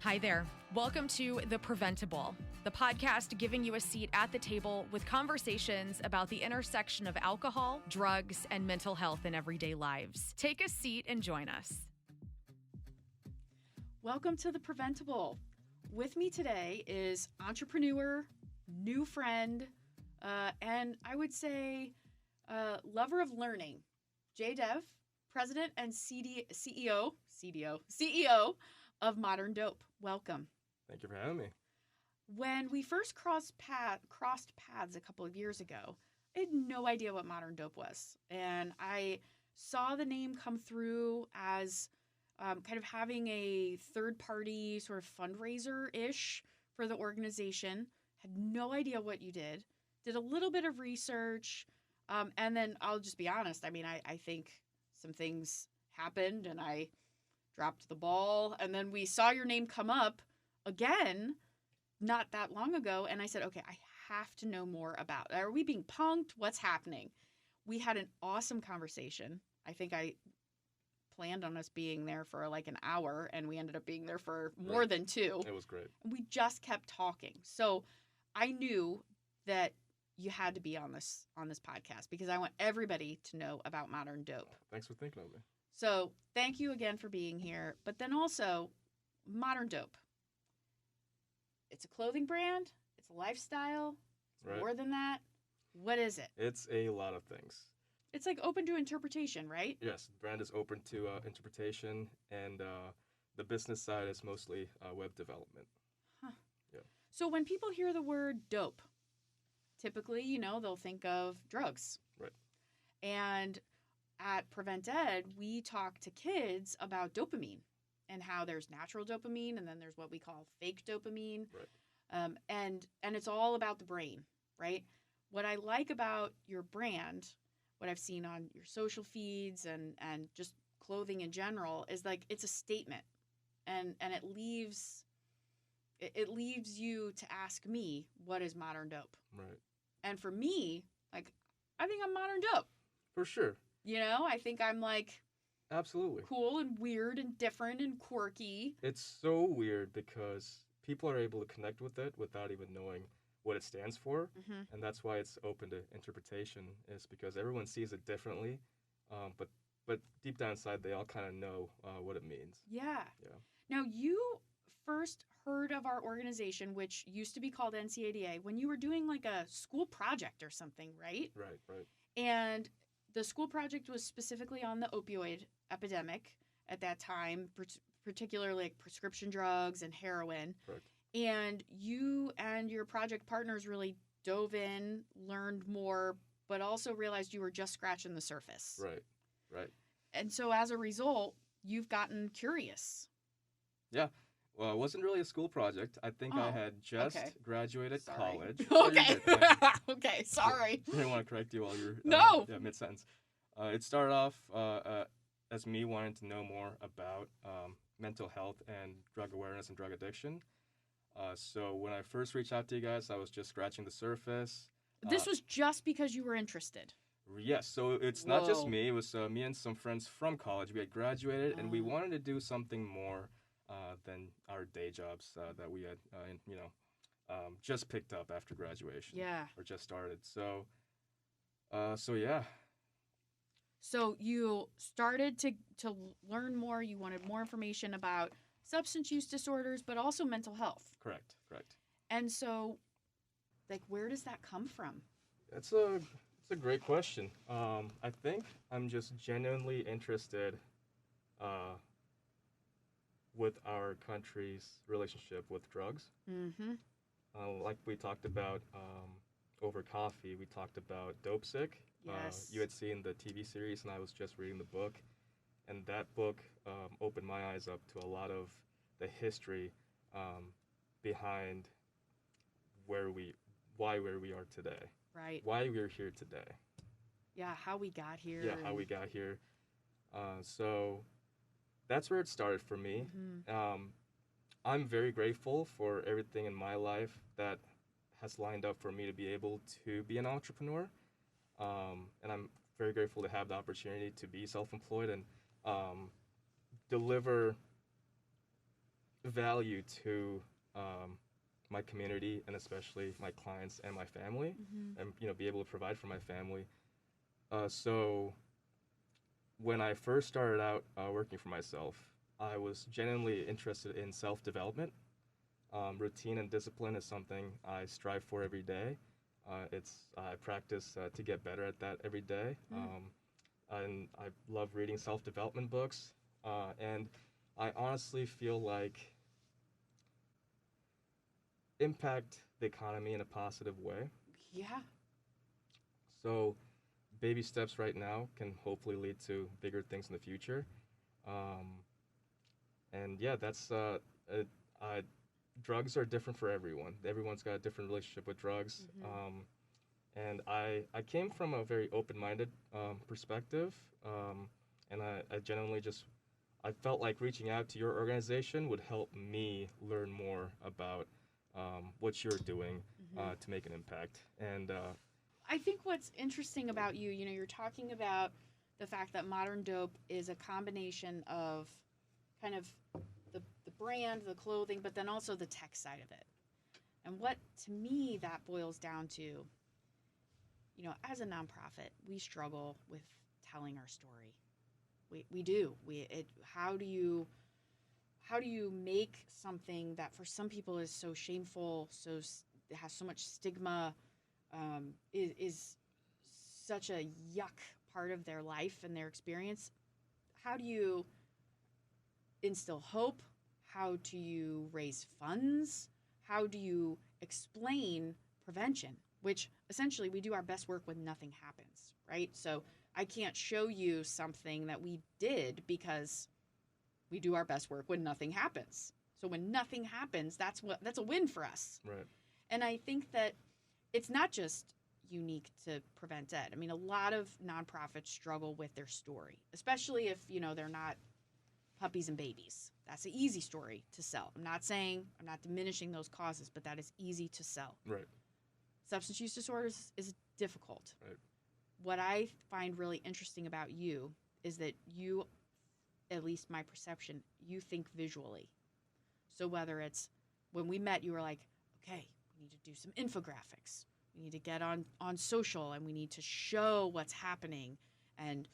Hi there. Welcome to The Preventable, the podcast giving you a seat at the table with conversations about the intersection of alcohol, drugs, and mental health in everyday lives. Take a seat and join us. Welcome to The Preventable. With me today is entrepreneur, new friend, and I would say lover of learning, Dev, president and CEO of Modern Dope. Welcome. Thank you for having me. When we first crossed paths a couple of years ago, I had no idea what Modern Dope was. And I saw the name come through as kind of having a third-party sort of fundraiser-ish for the organization. Had no idea what you did. Did a little bit of research. And then I'll just be honest. I mean, I think some things happened and I dropped the ball, and then we saw your name come up again not that long ago, and I said, okay, I have to know more about it. Are we being punked? What's happening? We had an awesome conversation. I think I planned on us being there for like an hour, and we ended up being there for more than two. It was great. And we just kept talking. So I knew that you had to be on this podcast because I want everybody to know about Modern Dope. Thanks for thinking of me. So thank you again for being here. But then also, Modern Dope. It's a clothing brand. It's a lifestyle. It's more than that. What is it? It's a lot of things. It's like open to interpretation, right? Yes, the brand is open to interpretation, and the business side is mostly web development. Huh. Yeah. So when people hear the word dope, typically, they'll think of drugs. Right. And at Prevent+Ed, we talk to kids about dopamine and how there's natural dopamine and then there's what we call fake dopamine. Right. And it's all about the brain, right? What I like about your brand, what I've seen on your social feeds and just clothing in general is like it's a statement. And it leaves you to ask me, what is Modern Dope? Right. And for me, like, I think I'm Modern Dope. For sure. I think I'm like absolutely cool and weird and different and quirky. It's so weird because people are able to connect with it without even knowing what it stands for. Mm-hmm. And that's why it's open to interpretation, is because everyone sees it differently. But deep down inside, they all kind of know what it means. Yeah. Yeah. Now, you first heard of our organization, which used to be called NCADA, when you were doing like a school project or something, right? Right. And the school project was specifically on the opioid epidemic at that time, particularly like prescription drugs and heroin. Correct. And you and your project partners really dove in, learned more, but also realized you were just scratching the surface. Right. And so as a result, you've gotten curious. Yeah. Well, it wasn't really a school project. I think I had just graduated college. Okay. Okay, sorry. I didn't want to correct you while you're mid-sentence. It started off as me wanting to know more about mental health and drug awareness and drug addiction. So when I first reached out to you guys, I was just scratching the surface. This was just because you were interested? Yes. So it's not just me. It was me and some friends from college. We had graduated, and we wanted to do something more than our day jobs that we had, just picked up after graduation. Yeah. Or just started. So yeah. So you started to learn more. You wanted more information about substance use disorders, but also mental health. Correct. And so, like, where does that come from? It's a great question. I think I'm just genuinely interested with our country's relationship with drugs. Mm-hmm. Like we talked about over coffee, we talked about Dope Sick. Yes. You had seen the TV series, and I was just reading the book. And that book opened my eyes up to a lot of the history behind where we are today. Right. Why we're here today. Yeah, how we got here. Yeah, how we got here. So that's where it started for me. Mm-hmm. I'm very grateful for everything in my life that has lined up for me to be able to be an entrepreneur. And I'm very grateful to have the opportunity to be self-employed and deliver value to my community and especially my clients and my family, and be able to provide for my family. So when I first started out working for myself, I was genuinely interested in self-development. Routine and discipline is something I strive for every day. I practice to get better at that every day. And I love reading self-development books. And I honestly feel like impact the economy in a positive way. Yeah. So baby steps right now can hopefully lead to bigger things in the future. And yeah, that's drugs are different for everyone. Everyone's got a different relationship with drugs. And I came from a very open-minded perspective, and I genuinely I felt like reaching out to your organization would help me learn more about what you're doing to make an impact. And I think what's interesting about you, you're talking about the fact that Modern Dope is a combination of kind of the brand, the clothing, but then also the tech side of it. And what, to me, that boils down to, as a nonprofit, we struggle with telling our story. We do. How do you make something that for some people is so shameful, has so much stigma, is such a yuck part of their life and their experience? How do you instill hope? How do you raise funds? How do you explain prevention? Which essentially we do our best work when nothing happens, right? So I can't show you something that we did because we do our best work when nothing happens. So when nothing happens, that's a win for us. Right. And I think that it's not just unique to Prevent+Ed. I mean, a lot of nonprofits struggle with their story, especially if, they're not puppies and babies. That's an easy story to sell. I'm not diminishing those causes, but that is easy to sell. Right. Substance use disorders is difficult. Right. What I find really interesting about you is that you, at least my perception, you think visually. So whether it's when we met, you were like, okay, we need to do some infographics. We need to get on social and we need to show what's happening. And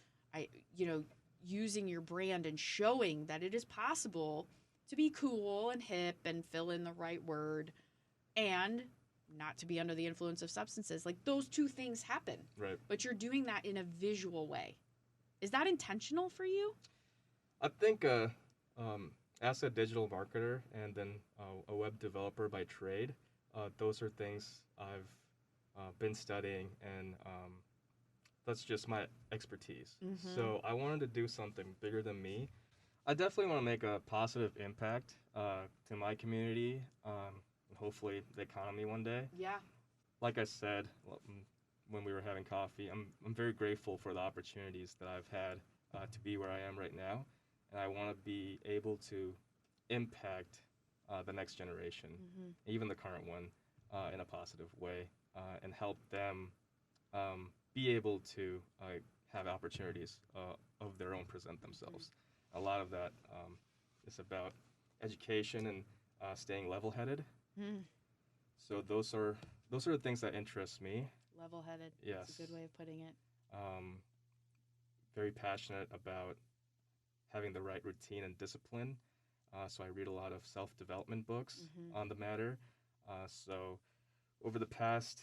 using your brand and showing that it is possible to be cool and hip and fill in the right word and not to be under the influence of substances. Like those two things happen. Right. But you're doing that in a visual way. Is that intentional for you? I think as a digital marketer and then a web developer by trade, those are things I've been studying, and that's just my expertise. So I wanted to do something bigger than me. I definitely want to make a positive impact to my community, and hopefully the economy one day. Yeah. Like I said when we were having coffee, I'm very grateful for the opportunities that I've had to be where I am right now, and I want to be able to impact the next generation, even the current one, in a positive way, and help them be able to have opportunities of their own present themselves. A lot of that is about education and staying level-headed. So those are the things that interest me. Level-headed. Yes. That's a good way of putting it. Very passionate about having the right routine and discipline. So I read a lot of self-development books on the matter. So over the past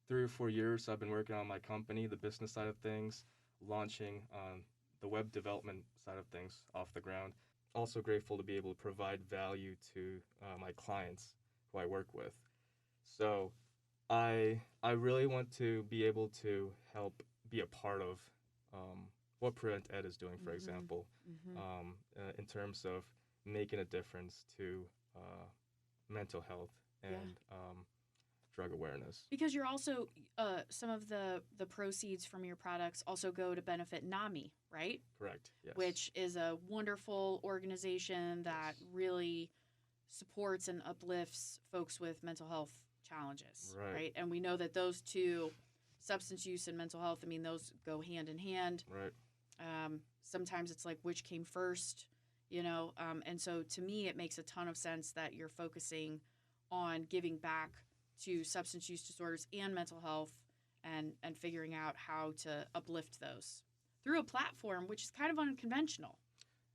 3 or 4 years, I've been working on my company, the business side of things, launching the web development side of things off the ground. Also grateful to be able to provide value to my clients who I work with. So I really want to be able to help be a part of what Prevent+Ed is doing, for example, in terms of making a difference to mental health and drug awareness. Because you're also, some of the proceeds from your products also go to benefit NAMI, right? Correct, yes. Which is a wonderful organization that really supports and uplifts folks with mental health challenges, right? And we know that those two, substance use and mental health, I mean, those go hand in hand. Right. Sometimes it's like which came first. And so to me, it makes a ton of sense that you're focusing on giving back to substance use disorders and mental health and figuring out how to uplift those through a platform which is kind of unconventional.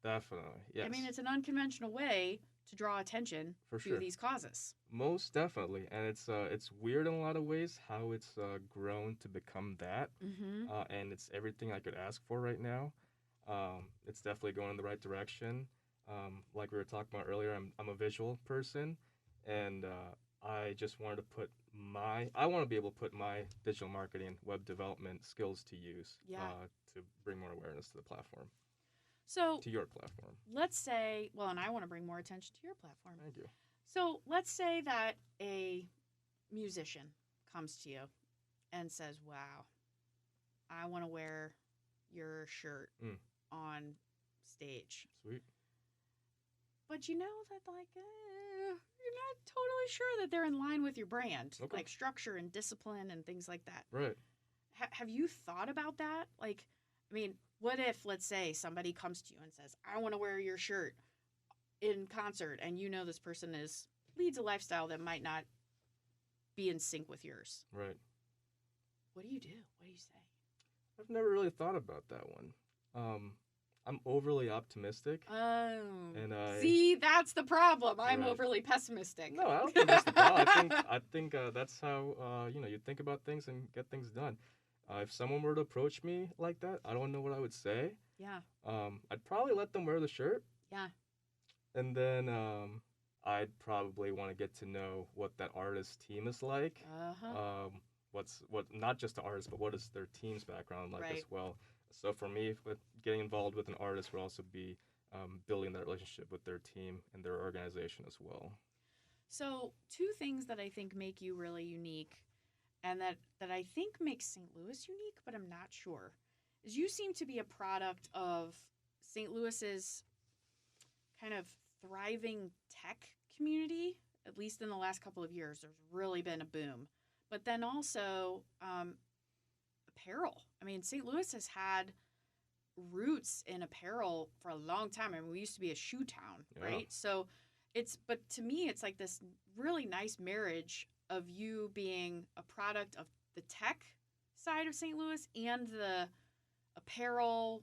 Definitely, yes. I mean, it's an unconventional way to draw attention to these causes. Most definitely, and it's weird in a lot of ways how it's grown to become that, and it's everything I could ask for right now. It's definitely going in the right direction. Like we were talking about earlier, I'm a visual person, and I just wanted to I want to be able to put my digital marketing, web development skills to use to bring more awareness to the platform. So to your platform. Let's say, and I want to bring more attention to your platform. Thank you. So let's say that a musician comes to you and says, wow, I want to wear your shirt on stage. Sweet. But you know that, you're not totally sure that they're in line with your brand, like structure and discipline and things like that. Right. Have you thought about that? What if, let's say, somebody comes to you and says, I want to wear your shirt in concert, and you know this person leads a lifestyle that might not be in sync with yours. Right. What do you do? What do you say? I've never really thought about that one. I'm overly optimistic. Oh. And see, that's the problem. I'm overly pessimistic. No, I don't think that's the problem. I think that's how you think about things and get things done. If someone were to approach me like that, I don't know what I would say. Yeah. I'd probably let them wear the shirt. Yeah. And then I'd probably want to get to know what that artist's team is like. What not just the artist, but what is their team's background like as well. So for me, getting involved with an artist would also be building that relationship with their team and their organization as well. So 2 things that I think make you really unique and that I think makes St. Louis unique, but I'm not sure, is you seem to be a product of St. Louis's kind of thriving tech community. At least in the last couple of years, there's really been a boom. But then also apparel. I mean, St. Louis has had roots in apparel for a long time. I mean, we used to be a shoe town, right? So but to me, it's like this really nice marriage of you being a product of the tech side of St. Louis and the apparel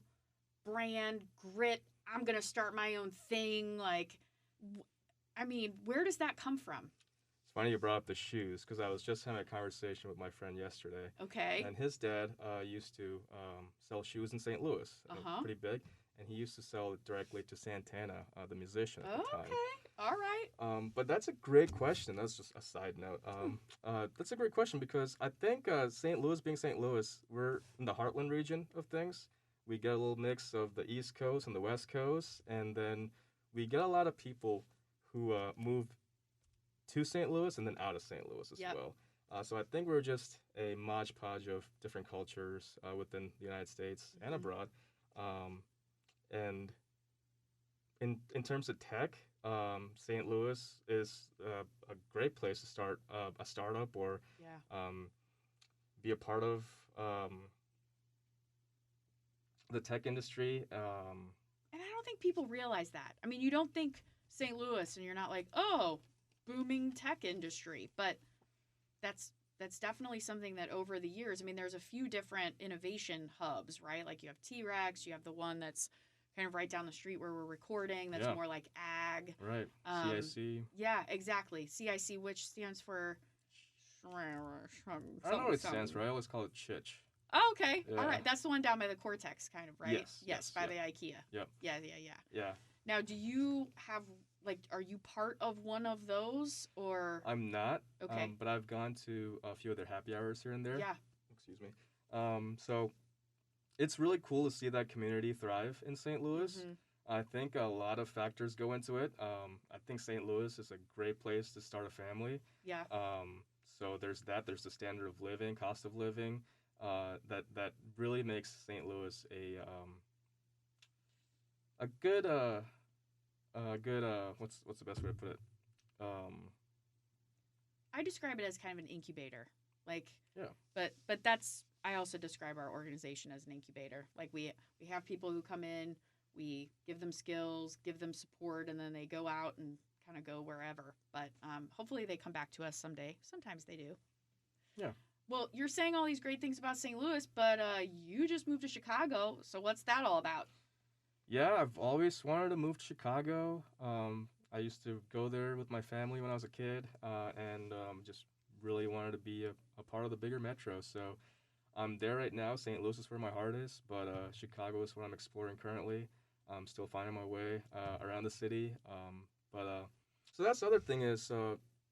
brand grit. I'm going to start my own thing. Where does that come from? It's funny you brought up the shoes because I was just having a conversation with my friend yesterday. Okay. And his dad used to sell shoes in St. Louis, pretty big. And he used to sell it directly to Santana, the musician at the time. Okay. All right. But that's a great question. That's just a side note. That's a great question because I think St. Louis, being St. Louis, we're in the heartland region of things. We get a little mix of the East Coast and the West Coast, and then we get a lot of people who move to St. Louis and then out of St. Louis as well. So I think we're just a modge podge of different cultures within the United States and abroad. And in terms of tech, St. Louis is a great place to start a startup or be a part of the tech industry. And I don't think people realize that. I mean, you don't think St. Louis and you're not like, oh, booming tech industry. But that's definitely something that over the years, I mean, there's a few different innovation hubs, right? Like you have T-Rex, you have the one that's kind of right down the street where we're recording. That's more like ag. Right. CIC. Yeah, exactly. CIC, which stands for... I don't know what it stands for. I always call it Chich. Oh, okay. Yeah. All right. That's the one down by the Cortex, kind of, right? Yes. By the IKEA. Yep. Yeah. Now, do you have, are you part of one of those, or? I'm not. Okay. But I've gone to a few of their happy hours here and there. Yeah. Excuse me. So it's really cool to see that community thrive in St. Louis. Mm-hmm. I think a lot of factors go into it. I think St. Louis is a great place to start a family. Yeah. So there's that. There's the standard of living, cost of living. That really makes St. Louis a good what's the best way to put it? I describe it as kind of an incubator. Yeah. But I also describe our organization as an incubator. Like we have people who come in, We give them skills, give them support, and then they go out and kind of go wherever. But hopefully they come back to us someday. Sometimes they do. Yeah. Well, you're saying all these great things about St. Louis, but you just moved to Chicago. So what's that all about? Yeah, I've always wanted to move to Chicago. I used to go there with my family when I was a kid, and just really wanted to be a part of the bigger metro. So I'm there right now. St. Louis is where my heart is, but Chicago is what I'm exploring currently. I'm still finding my way around the city. So that's the other thing is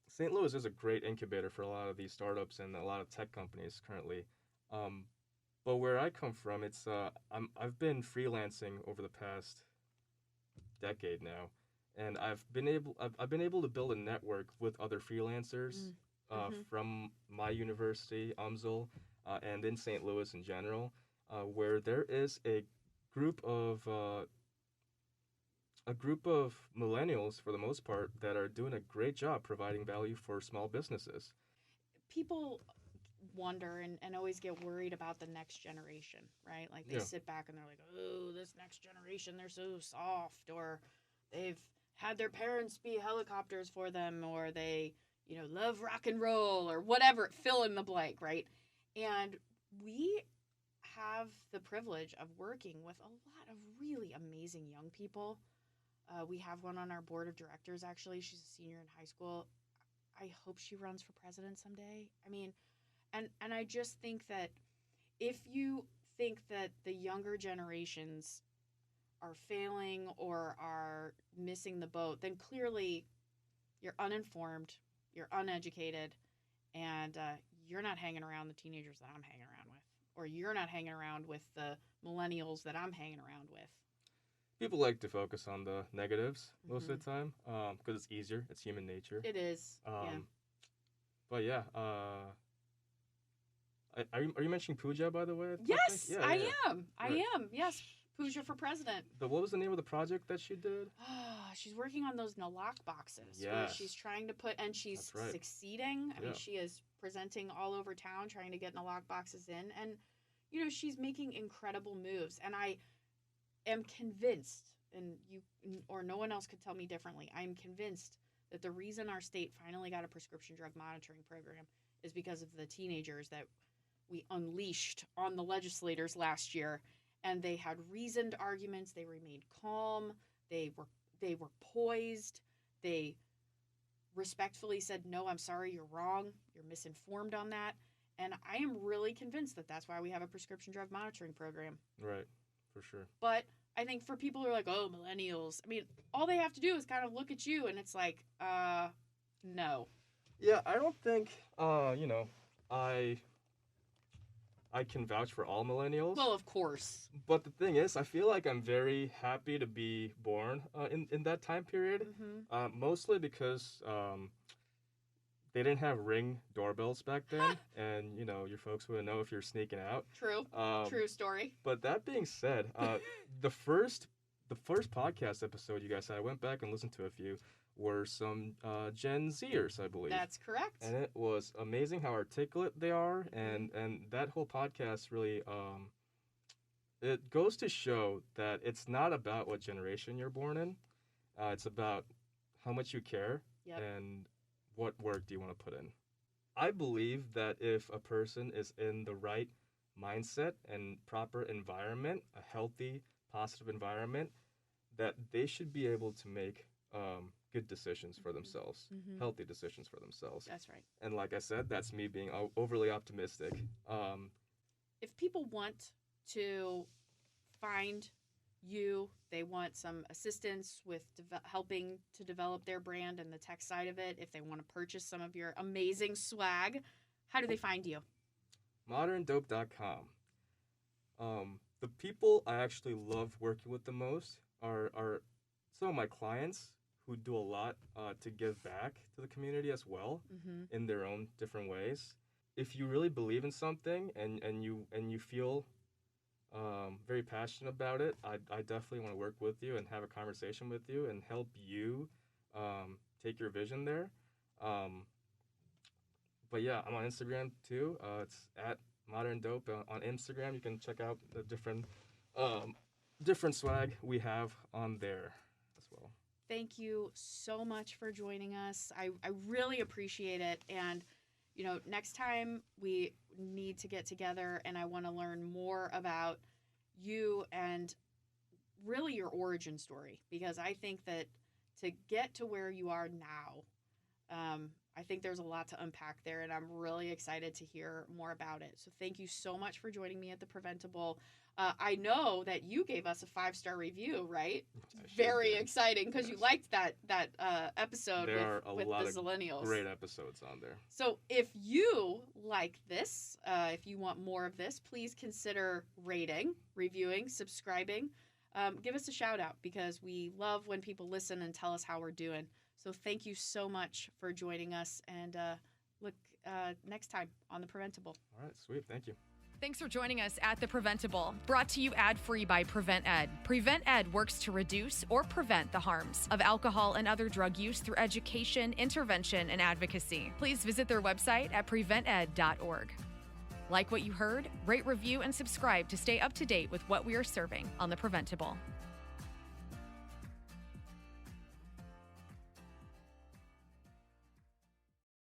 St. Louis is a great incubator for a lot of these startups and a lot of tech companies currently. But where I come from, it's I've been freelancing over the past decade now, and I've been able to build a network with other freelancers from my university, UMSL, and in St. Louis in general, where there is a group of millennials, for the most part, that are doing a great job providing value for small businesses. People wonder and always get worried about the next generation, right? Like they sit back and they're like, oh, this next generation, they're so soft, or they've had their parents be helicopters for them, or they, love rock and roll, or whatever, fill in the blank, right? And we have the privilege of working with a lot of really amazing young people. We have one on our board of directors, actually. She's a senior in high school. I hope she runs for president someday. I mean, and I just think that if you think that the younger generations are failing or are missing the boat, then clearly you're uninformed, you're uneducated, and you're not hanging around the teenagers that I'm hanging around with, or you're not hanging around with the millennials that I'm hanging around with. People like to focus on the negatives most of the time because it's easier. It's human nature. It is. But yeah. Are you mentioning Pooja, by the way? Yes, yeah, I am. Right. I am. Yes, Pooja for president. What was the name of the project that she did? She's working on those Nalock boxes. Yes. Where she's trying to put, and she's succeeding. I mean, she is presenting all over town trying to get Nalock boxes in. And, she's making incredible moves. And I am convinced, and no one else could tell me differently, I'm convinced that the reason our state finally got a prescription drug monitoring program is because of the teenagers that we unleashed on the legislators last year, and they had reasoned arguments. They remained calm. They were poised. They respectfully said, no, I'm sorry, you're wrong. You're misinformed on that. And I am really convinced that that's why we have a prescription drug monitoring program. Right, for sure. But I think for people who are like, oh, millennials, I mean, all they have to do is kind of look at you, and it's like, no. Yeah, I don't think, I can vouch for all millennials. Well, of course. But the thing is, I feel like I'm very happy to be born in that time period. Mm-hmm. Mostly because they didn't have Ring doorbells back then. And, your folks wouldn't know if you're sneaking out. True. True story. But that being said, the first podcast episode you guys had, I went back and listened to a few, were some Gen Zers, I believe. That's correct. And it was amazing how articulate they are, and that whole podcast really, it goes to show that it's not about what generation you're born in. It's about how much you care and what work do you want to put in. I believe that if a person is in the right mindset and proper environment, a healthy, positive environment, that they should be able to make good decisions for themselves, healthy decisions for themselves. That's right. And like I said, that's me being overly optimistic. If people want to find you, they want some assistance with helping to develop their brand and the tech side of it, if they want to purchase some of your amazing swag, how do they find you? moderndope.com. The people I actually love working with the most are some of my clients who do a lot to give back to the community as well in their own different ways. If you really believe in something and you feel very passionate about it, I definitely want to work with you and have a conversation with you and help you take your vision there. But yeah, I'm on Instagram too. It's at Modern Dope on Instagram. You can check out the different different swag we have on there as well. Thank you so much for joining us. I really appreciate it. And, next time we need to get together and I want to learn more about you and really your origin story, because I think that to get to where you are now, I think there's a lot to unpack there, and I'm really excited to hear more about it. So thank you so much for joining me at The Preventable. I know that you gave us a 5-star review, right? Very exciting, because you liked that episode with the Millennials. Great episodes on there. So if you like this, if you want more of this, please consider rating, reviewing, subscribing. Give us a shout out, because we love when people listen and tell us how we're doing. So thank you so much for joining us, and look next time on The Preventable. All right, sweet. Thank you. Thanks for joining us at The Preventable, brought to you ad-free by Prevent+Ed. Prevent+Ed works to reduce or prevent the harms of alcohol and other drug use through education, intervention, and advocacy. Please visit their website at prevented.org. Like what you heard? Rate, review, and subscribe to stay up to date with what we are serving on The Preventable.